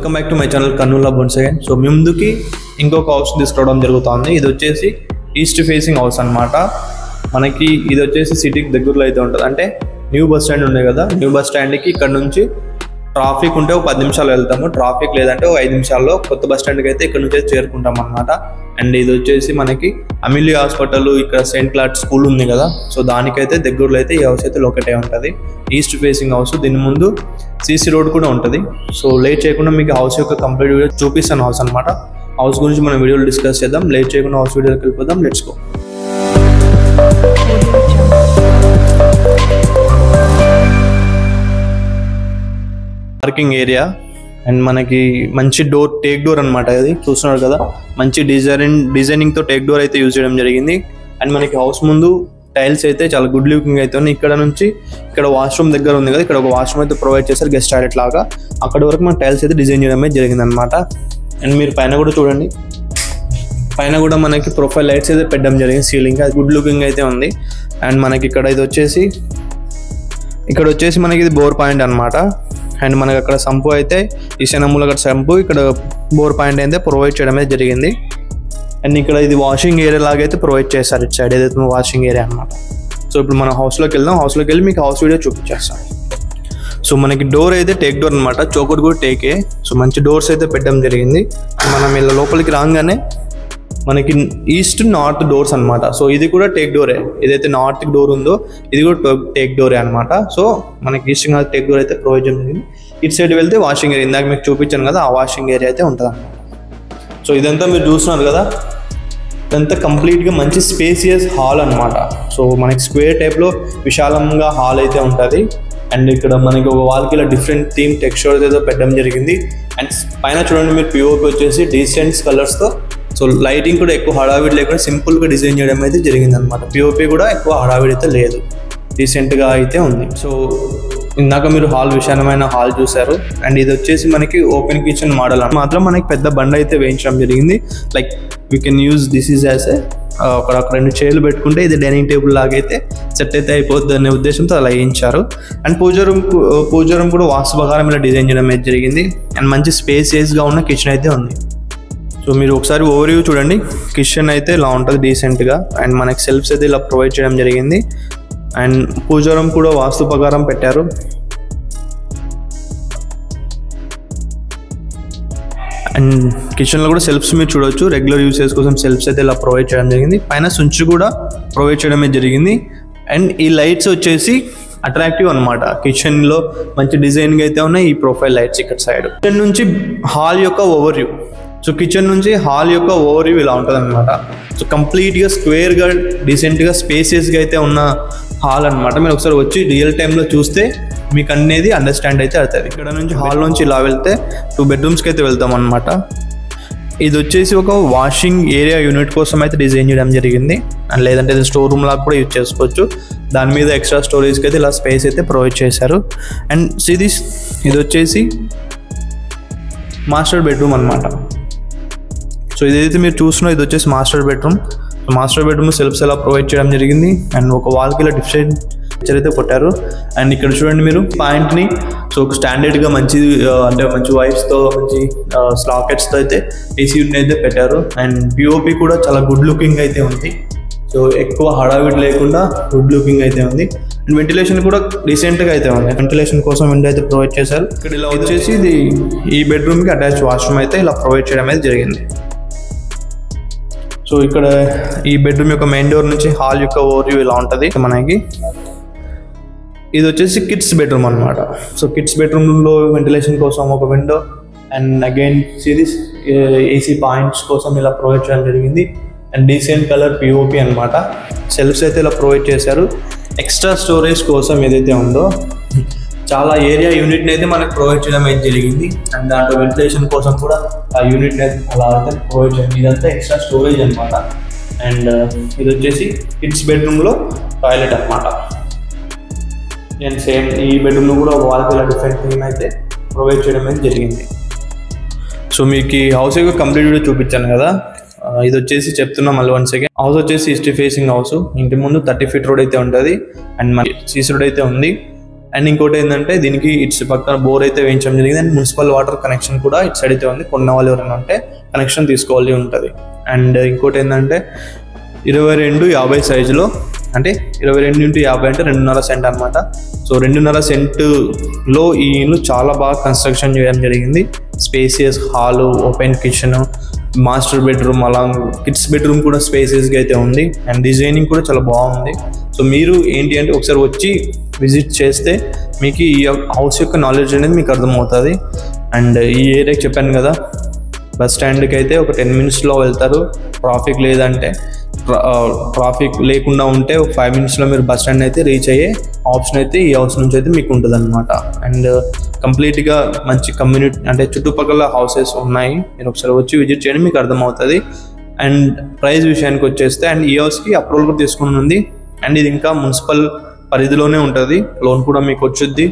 Welcome back to my channel Kurnool once again. So మీ ముందుకి ఇంకొక హౌస్ తీసుకురావడం జరుగుతుంది. ఇది వచ్చేసి ఈస్ట్ ఫేసింగ్ హౌస్ అనమాట. మనకి ఇది వచ్చేసి సిటీకి దగ్గరలో అయితే ఉంటుంది. అంటే న్యూ బస్ స్టాండ్ ఉంది కదా, న్యూ బస్ స్టాండ్కి ఇక్కడ నుంచి ట్రాఫిక్ ఉంటే ఒక 10 నిమిషాలు వెళ్తాము, ట్రాఫిక్ లేదంటే ఒక 5 నిమిషాల్లో కొత్త బస్ స్టాండ్కి అయితే ఇక్కడ నుంచి చేరుకుంటాం అనమాట. అండ్ ఇది వచ్చేసి మనకి అమిలి హాస్పిటల్, ఇక్కడ సెయింట్ క్లాడ్ స్కూల్ ఉంది కదా, సో దానికైతే దగ్గరలో అయితే ఈ హౌస్ అయితే లొకేట్ అయి ఉంటుంది. ఈస్ట్ ఫేసింగ్ హౌస్, దీని ముందు సీసీ రోడ్ కూడా ఉంటుంది. సో లేట్ చేయకుండా మీకు హౌస్ యొక్క కంప్లీట్ వీడియో చూపిస్తాను హౌస్ అనమాట. హౌస్ గురించి మనం వీడియోలో డిస్కస్ చేద్దాం. లేట్ చేయకుండా హౌస్ వీడియోకి వెళ్ళిపోదాం. Let's go. Parking area and మనకి మంచి డోర్, టేక్ డోర్ అనమాట. ఇది చూస్తున్నారు కదా, మంచి డిజైనింగ్తో టేక్ డోర్ అయితే యూజ్ చేయడం జరిగింది. అండ్ మనకి హౌస్ ముందు టైల్స్ అయితే చాలా గుడ్ లుకింగ్ అయితే ఉన్నాయి. ఇక్కడ నుంచి ఇక్కడ వాష్రూమ్ దగ్గర ఉంది కదా, ఇక్కడ ఒక వాష్రూమ్ అయితే ప్రొవైడ్ చేశారు, గెస్ట్ టాయిలెట్ లాగా. అక్కడ వరకు మన టైల్స్ అయితే డిజైన్ చేయడం అయితే జరిగింది అనమాట. అండ్ మీరు పైన కూడా చూడండి, పైన కూడా మనకి ప్రొఫైల్ లైట్స్ అయితే పెట్టడం జరిగింది సీలింగ్, అది గుడ్ లుకింగ్ అయితే ఉంది. అండ్ మనకి ఇక్కడ వచ్చేసి మనకి ఇది బోర్ పాయింట్ అనమాట. అండ్ మనకి అక్కడ సంపు అయితే ఈశాన్యమూల అక్కడ సంపు, ఇక్కడ బోర్ పాయింట్ అయితే ప్రొవైడ్ చేయడం అయితే జరిగింది. అండ్ ఇక్కడ ఇది వాషింగ్ ఏరియా లాగా అయితే ప్రొవైడ్ చేస్తారు, ఇటు సైడ్ ఏదైతే వాషింగ్ ఏరియా అనమాట. సో ఇప్పుడు మనం హౌస్లోకి వెళ్దాం. హౌస్లోకి వెళ్ళి మీకు హౌస్ వీడియో చూపించేస్తాం. సో మనకి డోర్ అయితే టేక్ డోర్ అనమాట, చౌకట్ కూడా టేకే. సో మంచి డోర్స్ అయితే పెట్టడం జరిగింది. మనం ఇలా లోపలికి రాగానే మనకి ఈస్ట్ నార్త్ డోర్స్ అనమాట. సో ఇది కూడా టేక్ డోరే, ఏదైతే నార్త్ డోర్ ఉందో ఇది కూడా టేక్ డోరే అనమాట. సో మనకి ఈస్ట్ నార్త్ టేక్ డోర్ అయితే ప్రొవైడ్ జరిగింది. ఇటు సైడ్ వెళ్తే వాషింగ్ ఏరియా, ఇందాక మీకు చూపించాను కదా, ఆ వాషింగ్ ఏరియా అయితే ఉంటుంది అనమాట. సో ఇదంతా మీరు చూస్తున్నారు కదా, ఇదంతా కంప్లీట్గా మంచి స్పేసియస్ హాల్ అనమాట. సో మనకి స్క్వేర్ టైప్లో విశాలంగా హాల్ అయితే ఉంటుంది. అండ్ ఇక్కడ మనకి ఒక వాల్కి ఇలా డిఫరెంట్ థీమ్ టెక్స్చర్స్ అయితే పెట్టడం జరిగింది. అండ్ పైన చూడండి మీరు పిఓపి వచ్చేసి డీసెంట్ కలర్స్తో. సో లైటింగ్ కూడా ఎక్కువ హడావిడి లేకుండా సింపుల్గా డిజైన్ చేయడం అయితే జరిగింది అనమాట. పిఓపి కూడా ఎక్కువ హడావిడి అయితే లేదు, డీసెంట్గా అయితే ఉంది. సో ఇందాక మీరు విశాలమైన హాల్ చూశారు. అండ్ ఇది వచ్చేసి మనకి ఓపెన్ కిచెన్ మోడల్ మాత్రం మనకి పెద్ద బండ అయితే వేయించడం జరిగింది. Like you can use this is as అక్కడ 2 చైర్లు పెట్టుకుంటే ఇది డైనింగ్ టేబుల్ లాగా అయితే సెట్ అయితే అయిపోద్ది అనే ఉద్దేశంతో అలా వేయించారు. అండ్ పూజ రూమ్ కూడా వాస్తు ప్రకారం ఇలా డిజైన్ చేయడం అయితే జరిగింది. అండ్ మంచి స్పేసియస్గా ఉన్న కిచెన్ అయితే ఉంది. సో మీరు ఒకసారి ఓవర్వ్యూ చూడండి, కిచెన్ అయితే ఇలా ఉంటుంది డీసెంట్గా. అండ్ మనకి సెల్ఫ్స్ అయితే ఇలా ప్రొవైడ్ చేయడం జరిగింది. అండ్ పూజ రూమ్ కూడా వాస్తు ప్రకారం పెట్టారు. అండ్ కిచెన్లో కూడా సెల్ఫ్స్ మీరు చూడొచ్చు, రెగ్యులర్ యూసేజ్ కోసం సెల్ఫ్స్ అయితే ఇలా ప్రొవైడ్ చేయడం జరిగింది. పైన స్విచ్ కూడా ప్రొవైడ్ చేయడమే జరిగింది. అండ్ ఈ లైట్స్ వచ్చేసి అట్రాక్టివ్ అనమాట, కిచెన్లో మంచి డిజైన్గా అయితే ఉన్నాయి ఈ ప్రొఫైల్ లైట్స్. ఇక్కడ సైడ్ కిచెన్ నుంచి హాల్ యొక్క ఓవర్వ్యూ, సో కిచెన్ నుంచి హాల్ యొక్క ఓవర్వ్యూ ఇలా ఉంటుంది అనమాట. సో కంప్లీట్గా స్క్వేర్గా డీసెంట్గా స్పేసియస్గా అయితే ఉన్న హాల్ అనమాట. మీరు ఒకసారి వచ్చి రియల్ టైంలో చూస్తే మీకు అనేది అండర్స్టాండ్ అయితే అవుతుంది. ఇక్కడ నుంచి హాల్ నుంచి ఇలా వెళ్తే 2 బెడ్రూమ్స్కి అయితే వెళ్తాం అనమాట. ఇది వచ్చేసి ఒక వాషింగ్ ఏరియా యూనిట్ కోసం అయితే డిజైన్ చేయడం జరిగింది. అండ్ లేదంటే ఇది స్టోర్ రూమ్ లాగా కూడా యూజ్ చేసుకోవచ్చు. దాని మీద ఎక్స్ట్రా స్టోరేజ్కి అయితే ఇలా స్పేస్ అయితే ప్రొవైడ్ చేశారు. అండ్ ఇది వచ్చేసి మాస్టర్ బెడ్రూమ్ అనమాట. సో ఇదైతే మీరు చూస్తున్నా, ఇది వచ్చేసి మాస్టర్ బెడ్రూమ్ సెల్ఫ్స్ ఎలా ప్రొవైడ్ చేయడం జరిగింది. అండ్ ఒక వాల్కి ఇలా డిఫరెంట్ పిక్చర్ అయితే కొట్టారు. అండ్ ఇక్కడ చూడండి మీరు పాయింట్ని, సో ఒక స్టాండర్డ్గా మంచి వైర్స్తో మంచి స్లాకెట్స్తో అయితే ఏసీ యూనిట్ అయితే పెట్టారు. అండ్ పిఓపి కూడా చాలా గుడ్ లుకింగ్ అయితే ఉంది. సో ఎక్కువ హడావిడి లేకుండా గుడ్ లుకింగ్ అయితే ఉంది. అండ్ వెంటిలేషన్ కూడా రీసెంట్గా అయితే ఉంది, వెంటిలేషన్ కోసం విండో అయితే ప్రొవైడ్ చేశారు. ఇక్కడ ఇలా వచ్చేసి ఇది ఈ బెడ్రూమ్కి అటాచ్ వాష్రూమ్ అయితే ఇలా ప్రొవైడ్ చేయడం అయితే జరిగింది. సో ఇక్కడ ఈ బెడ్రూమ్ యొక్క మెయిన్ డోర్ నుంచి హాల్ యొక్క ఓవర్వ్యూ ఇలా ఉంటుంది మనకి. ఇది వచ్చేసి కిడ్స్ బెడ్రూమ్ అనమాట. సో కిడ్స్ బెడ్రూమ్లో వెంటిలేషన్ కోసం ఒక window and again series AC points కోసం ఇలా ప్రొవైడ్ చేయడం జరిగింది. అండ్ డీసెంట్ కలర్ పిఓపి అనమాట. సెల్ఫ్స్ అయితే ఇలా ప్రొవైడ్ చేశారు. ఎక్స్ట్రా స్టోరేజ్ కోసం ఏదైతే ఉందో చాలా ఏరియా యూనిట్ని అయితే మనకు ప్రొవైడ్ చేయడం అయితే జరిగింది. అండ్ దాంట్లో వెంటిలేషన్ కోసం కూడా ఆ యూనిట్ని అయితే అలా అయితే ప్రొవైడ్ చేయండి. ఇదంతా ఎక్స్ట్రా స్టోరేజ్ అనమాట. అండ్ ఇది వచ్చేసి కిడ్స్ బెడ్రూమ్లో టాయిలెట్ అనమాట. అండ్ సేమ్ ఈ బెడ్రూమ్లో కూడా ఒక వాల్కి ఇలా డిఫరెంట్ థీమ్ అయితే ప్రొవైడ్ చేయడం అయితే జరిగింది. సో మీకు ఈ హౌస్ యొక్క కంప్లీట్ వీడియో చూపించాను కదా. ఇది వచ్చేసి చెప్తున్నా మళ్ళీ వన్స్ అగైన్, హౌస్ వచ్చేసి ఈస్ట్ ఫేసింగ్ హౌస్. ఇంటి ముందు 30 feet రోడ్ అయితే ఉంటుంది. అండ్ మన సీసీ రోడ్ అయితే ఉంది. అండ్ ఇంకోటి ఏంటంటే దీనికి ఇట్స్ పక్కన బోర్ అయితే వేయించడం జరిగింది. అండ్ మున్సిపల్ వాటర్ కనెక్షన్ కూడా ఇటు సైడ్ అయితే ఉంది. కొన్న వాళ్ళు ఎవరైనా ఉంటే కనెక్షన్ తీసుకోవాలి ఉంటుంది. అండ్ ఇంకోటి ఏంటంటే 22x50 సైజులో, అంటే 22x50 అంటే 2.5 సెంట్ అనమాట. సో 2.5 సెంట్లో ఈ ఇల్లు చాలా బాగా కన్స్ట్రక్షన్ చేయడం జరిగింది. Spacious hall, open kitchen, master bedroom, along kids bedroom కూడా స్పేసియస్గా అయితే ఉంది. అండ్ డిజైనింగ్ కూడా చాలా బాగుంది. సో మీరు ఏంటి అంటే ఒకసారి వచ్చి విజిట్ చేస్తే మీకు ఈ హౌస్ యొక్క నాలెడ్జ్ అనేది మీకు అర్థమవుతుంది. అండ్ ఈ ఏరియాకి చెప్పాను కదా, బస్ స్టాండ్కి అయితే ఒక 10 మినిట్స్లో వెళ్తారు. ట్రాఫిక్ లేకుండా ఉంటే ఒక 5 మినిట్స్లో మీరు బస్ స్టాండ్ అయితే రీచ్ అయ్యే ఆప్షన్ అయితే ఈ హౌస్ నుంచి అయితే మీకు ఉంటుంది అనమాట. అండ్ కంప్లీట్గా మంచి కమ్యూనిటీ, అంటే చుట్టుపక్కల హౌసెస్ ఉన్నాయి. మీరు ఒకసారి వచ్చి విజిట్ చేయండి, మీకు అర్థమవుతుంది. అండ్ ప్రైస్ విషయానికి వచ్చేస్తే, అండ్ ఈ హౌస్కి అప్రూవల్ కూడా తీసుకుని ఉంది. అండ్ ఇది ఇంకా మున్సిపల్ పరిధిలోనే ఉంటుంది. లోన్ కూడా మీకు వచ్చుద్ది,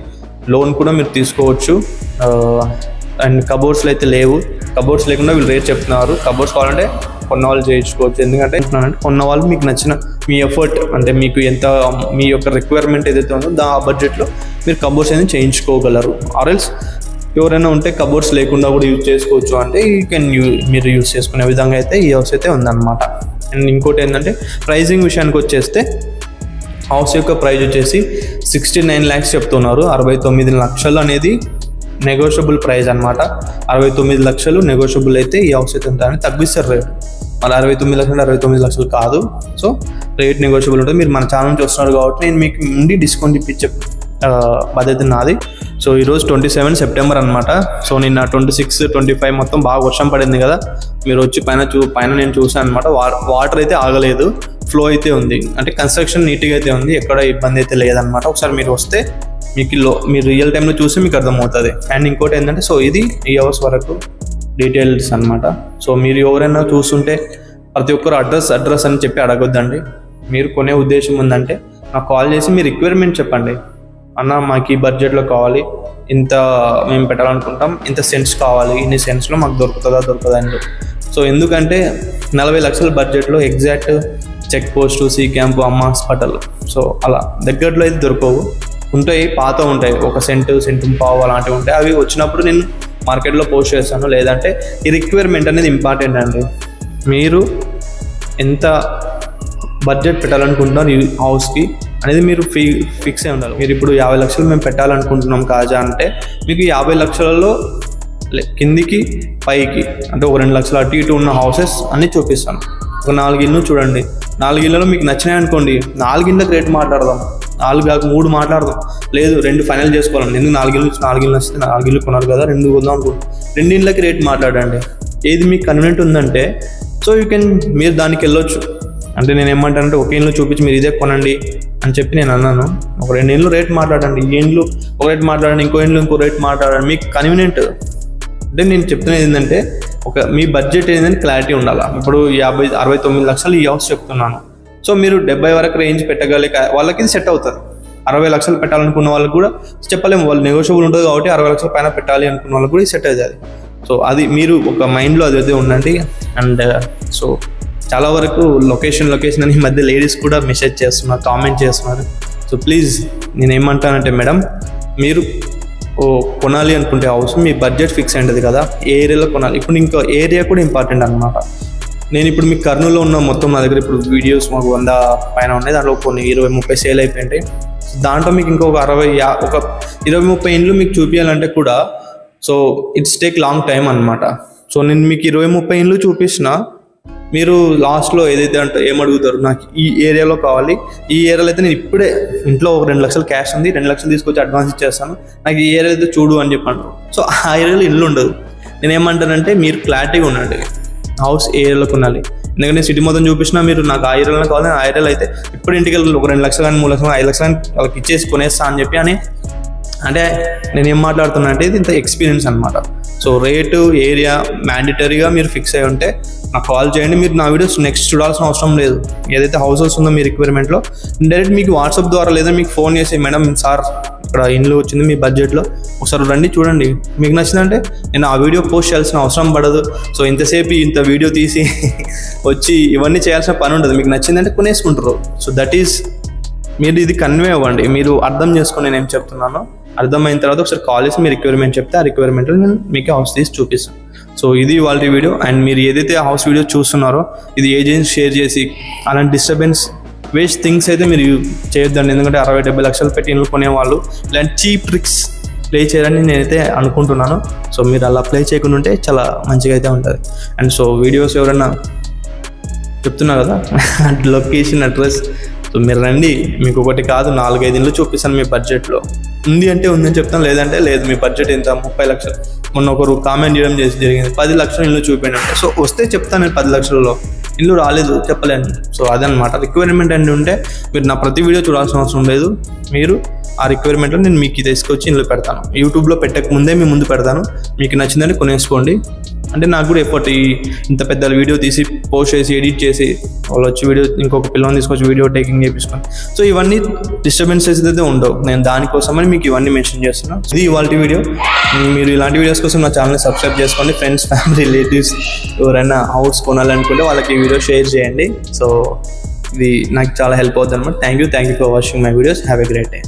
లోన్ కూడా మీరు తీసుకోవచ్చు. అండ్ కబోర్డ్స్లో అయితే లేవు. కబోర్డ్స్ లేకుండా వీళ్ళు రేట్ చెప్తున్నారు. కబోర్డ్స్ కావాలంటే కొన్న వాళ్ళు చేయించుకోవచ్చు. ఎందుకంటే కొన్న వాళ్ళు మీకు నచ్చిన మీ ఎఫర్ట్, అంటే మీకు ఎంత మీ యొక్క రిక్వైర్మెంట్ ఏదైతే ఉందో ఆ బడ్జెట్లో మీరు కబోర్డ్స్ అనేది చేయించుకోగలరు. ఆర్ఎల్స్ ఎవరైనా ఉంటే కబోర్డ్స్ లేకుండా కూడా యూజ్ చేసుకోవచ్చు అంటే మీరు యూజ్ చేసుకునే విధంగా అయితే ఈ హౌస్ అయితే ఉందన్నమాట. అండ్ ఇంకోటి ఏంటంటే ప్రైజింగ్ విషయానికి వచ్చేస్తే, హౌస్ యొక్క ప్రైస్ వచ్చేసి 69 lakhs చెప్తున్నారు. 69 లక్షలు అనేది నెగోషియబుల్ ప్రైస్ అనమాట. 69 లక్షలు నెగోషియబుల్ అయితే ఈ హౌస్ అయితే ఉంటుందని తగ్గిస్తారు రేట్. మళ్ళీ 69 లక్షలు 69 లక్షలు కాదు. సో రేట్ నెగోషియబుల్ ఉంటుంది. మీరు మన ఛానల్ నుంచి వస్తున్నారు కాబట్టి నేను మీకు నుండి డిస్కౌంట్ ఇప్పించే బాధ్యత నాది. సో ఈరోజు 27 సెప్టెంబర్ అనమాట. సో నిన్న 26, 25 మొత్తం బాగా వర్షం పడింది కదా. మీరు వచ్చి పైన నేను చూసాను అనమాట. వాటర్ అయితే ఆగలేదు, ఫ్లో అయితే ఉంది. అంటే కన్స్ట్రక్షన్ నీట్గా అయితే ఉంది, ఎక్కడ ఇబ్బంది అయితే లేదనమాట. ఒకసారి మీరు వస్తే మీరు రియల్ టైంలో చూసి మీకు అర్థమవుతుంది. అండ్ ఇంకోటి ఏంటంటే, సో ఇది ఈ హౌస్ వరకు డీటెయిల్స్ అనమాట. సో మీరు ఎవరైనా చూస్తుంటే ప్రతి ఒక్కరు అడ్రస్ అని చెప్పి అడగొద్దండి. మీరు కొనే ఉద్దేశం ఉందంటే నాకు కాల్ చేసి మీ రిక్వైర్మెంట్ చెప్పండి. అన్న మాకు ఈ బడ్జెట్లో కావాలి, ఇంత మేము పెట్టాలనుకుంటాం, ఇంత సెంట్స్ కావాలి, ఇన్ని సెంట్స్లో మాకు దొరుకుతుందా అని. సో ఎందుకంటే 40 లక్షల బడ్జెట్లో exact check post, C camp, అమ్మ హాస్పిటల్, సో అలా దగ్గరలో అయితే దొరకవు. ఉంటాయి, పాత ఉంటాయి, 1 సెంటు పావు అలాంటివి ఉంటాయి. అవి వచ్చినప్పుడు నేను మార్కెట్లో పోస్ట్ చేస్తాను. లేదంటే ఈ రిక్వైర్మెంట్ అనేది ఇంపార్టెంట్ అండి. మీరు ఎంత బడ్జెట్ పెట్టాలనుకుంటున్నారు ఈ హౌస్కి అనేది మీరు ఫిక్స్ అయి ఉండాలి. మీరు ఇప్పుడు 50 లక్షలు మేము పెట్టాలనుకుంటున్నాం కాజా అంటే, మీకు 50 లక్షలలో కిందికి పైకి అంటే ఒక 2 లక్షలు అటు ఇటు ఉన్న హౌసెస్ అన్నీ చూపిస్తాను. ఒక 4 ఇళ్ళు చూడండి. 4 ఇళ్ళలో మీకు నచ్చినాయి అనుకోండి, 4 ఇళ్ళకి రేట్ మాట్లాడదాం. 4 కాక 3 మాట్లాడదాం. లేదు 2 ఫైనల్ చేసుకోవాలండి. ఎందుకు 4 ఇళ్ళు వస్తే 4 ఇళ్ళు కొన్నారు కదా, 2 కొందాం అనుకుంటున్నాం. 2 ఇళ్ళకి రేట్ మాట్లాడండి. ఏది మీకు కన్వీనియంట్ ఉందంటే సో మీరు దానికి వెళ్ళొచ్చు. అంటే నేను ఏమంటానంటే, ఒక ఇల్లు చూపించి మీరు ఇదే కొనండి అని చెప్పి నేను అన్నాను. ఒక 2 ఇళ్ళు రేట్ మాట్లాడండి. ఈ ఇండ్లు ఒక రేట్ మాట్లాడండి, ఇంకో రేట్ మాట్లాడండి, మీకు కన్వీనియంట్. అంటే నేను చెప్తున్నది ఏంటంటే, మీ బడ్జెట్ ఏంటంటే క్లారిటీ ఉండాలి. ఇప్పుడు 69 లక్షలు ఈ హౌస్ చెప్తున్నాను. సో మీరు 70 వరకు రేంజ్ పెట్టగలిగే వాళ్ళకి ఇది సెట్ అవుతుంది. 60 లక్షలు పెట్టాలనుకున్న వాళ్ళకి కూడా చెప్పలేము, వాళ్ళు నెగోషియబుల్ ఉంటుంది కాబట్టి 60 లక్షల పైన పెట్టాలి అనుకున్న వాళ్ళకి కూడా సెట్ అవుతుంది. సో అది మీరు ఒక మైండ్లో అదైతే ఉండండి. అండ్ సో చాలా వరకు లొకేషన్ అని ఈ మధ్య లేడీస్ కూడా మెసేజ్ చేస్తున్నారు, కామెంట్ చేస్తున్నారు. సో ప్లీజ్ నేను ఏమంటానంటే మేడం, మీరు కొనాలి అనుకుంటే హౌస్ మీ బడ్జెట్ ఫిక్స్ అయింది కదా, ఏ ఏరియాలో కొనాలి. ఇప్పుడు ఇంకా ఏరియా కూడా ఇంపార్టెంట్ అనమాట. నేను ఇప్పుడు మీకు కర్నూలులో ఉన్న మొత్తం నా దగ్గర ఇప్పుడు వీడియోస్ మాకు 100 పైన ఉన్నాయి. దాంట్లో కొన్ని 20-30 సేల్ అయిపోయింటాయి. దాంట్లో మీకు ఇంకొక 20-30 ఇండ్లు మీకు చూపించాలంటే కూడా so it's take long time అనమాట. సో నేను మీకు 20-30 ఇండ్లు చూపించిన, మీరు లాస్ట్లో ఏదైతే అంటే ఏమడుగుతారు, నాకు ఈ ఏరియాలో కావాలి, ఈ ఏరియాలో అయితే నేను ఇప్పుడే ఇంట్లో ఒక 2 లక్షలు క్యాష్ ఉంది, 2 లక్షలు తీసుకొచ్చి అడ్వాన్స్ ఇచ్చేస్తాను, నాకు ఈ ఏరియా అయితే చూడు అని చెప్పంటారు. సో ఆ ఏరియాలో ఇల్లు ఉండదు. నేను ఏమంటానంటే, మీరు క్లారిటీగా ఉండండి, హౌస్ ఏరియాలో కొనాలి. ఎందుకంటే సిటీ మొత్తం చూపించినా మీరు నాకు ఆ ఏరియాలో కావాలి, ఆ ఏరియాలో అయితే ఇప్పుడు ఇంటికి వెళ్ళి ఒక 2 లక్షలు కానీ 3 లక్షలు 5 లక్షలు కానీ వాళ్ళకి ఇచ్చేసి కొనేస్తా అని చెప్పి అంటే నేను ఏం మాట్లాడుతున్నా అంటే ఇది ఇంత ఎక్స్పీరియన్స్ అనమాట. సో రేటు ఏరియా మ్యాండేటరీగా మీరు ఫిక్స్ అయ్యి ఉంటే నాకు కాల్ చేయండి. మీరు నా వీడియోస్ నెక్స్ట్ చూడాల్సిన అవసరం లేదు. ఏదైతే హౌసెస్ ఉందో మీ రిక్వైర్మెంట్లో డైరెక్ట్ మీకు వాట్సాప్ ద్వారా లేదా మీకు ఫోన్ చేసి, మేడం సార్ ఇక్కడ ఇండ్లు వచ్చింది మీ బడ్జెట్లో, ఒకసారి రండి చూడండి, మీకు నచ్చిందంటే నేను ఆ వీడియో పోస్ట్ చేయాల్సిన అవసరం పడదు. సో ఇంతసేపు ఇంత వీడియో తీసి వచ్చి ఇవన్నీ చేయాల్సిన పని ఉండదు. మీకు నచ్చిందంటే కొనేసుకుంటారు. సో దట్ ఈస్ మీరు ఇది కన్వే అవ్వండి, మీరు అర్థం చేసుకొని నేను ఏం చెప్తున్నానో అర్థమైన తర్వాత ఒకసారి కాల్ చేసి మీ రిక్వైర్మెంట్ చెప్తే ఆ రిక్వైర్మెంట్లో నేను మీకు హౌస్ తీసి చూపిస్తాను. సో ఇది వాళ్ళ వీడియో. అండ్ మీరు ఏదైతే హౌస్ వీడియో చూస్తున్నారో ఇది ఏజెంట్స్ షేర్ చేసి అలాంటి డిస్టర్బెన్స్ వేస్ట్ థింగ్స్ అయితే మీరు చేయొద్దండి. ఎందుకంటే 60-70 లక్షలు పెట్టి ఇల్లు కొనేవాళ్ళు ఇలాంటి చీప్ ట్రిక్స్ ప్లే చేయాలని నేనైతే అనుకుంటున్నాను. సో మీరు అలా ప్లే చేయకుండా ఉంటే చాలా మంచిగా అయితే ఉంటుంది. అండ్ సో వీడియోస్ ఎవరైనా చెప్తున్నా కదా లొకేషన్ అడ్రస్, సో మీరు రండి, మీకు ఒకటి కాదు 4-5 ఇళ్ళు చూపిస్తాను. మీ బడ్జెట్లో ఉంది అంటే ఉందని చెప్తాను, లేదంటే లేదు. మీ బడ్జెట్ ఎంత 30 లక్షలు, మొన్న ఒకరు కామెంట్ చేయడం జరిగింది 10 లక్షలు ఇల్లు చూపించండి అంటే. సో వస్తే చెప్తాను నేను 10 లక్షలలో, ఇల్లు రాలేదు చెప్పలేను. సో అదనమాట రిక్వైర్మెంట్ అండి. ఉంటే మీరు నా ప్రతి వీడియో చూడాల్సిన అవసరం లేదు. మీరు ఆ రిక్వైర్మెంట్లో నేను మీకు తీసుకొచ్చి ఇల్లు పెడతాను. యూట్యూబ్లో పెట్టక ముందే మీ ముందు పెడతాను. మీకు నచ్చిందని కొనేసుకోండి. అంటే నాకు కూడా ఎఫర్ట్, ఇంత పెద్ద వీడియో తీసి పోస్ట్ చేసి ఎడిట్ చేసి వాళ్ళు వచ్చి వీడియో ఇంకొక పిల్లని తీసుకొచ్చి వీడియో టేకింగ్ చేయించుకొని, సో ఇవన్నీ డిస్టర్బెన్సెస్ అయితే ఉండవు. నేను దానికోసమని మీకు ఇవన్నీ మెన్షన్ చేస్తున్నాను. ఇది ఇవాళ వీడియో. మీరు ఇలాంటి వీడియోస్ కోసం నా ఛానల్ని సబ్స్క్రైబ్ చేసుకోండి. ఫ్రెండ్స్, ఫ్యామిలీ, రిలేటివ్స్ ఎవరైనా హౌస్ కొనాలనుకుంటే వాళ్ళకి ఈ వీడియో షేర్ చేయండి. సో ఇది నాకు చాలా హెల్ప్ అవుతుంది అనమాట. Thank you for watching my videos. Have a great day.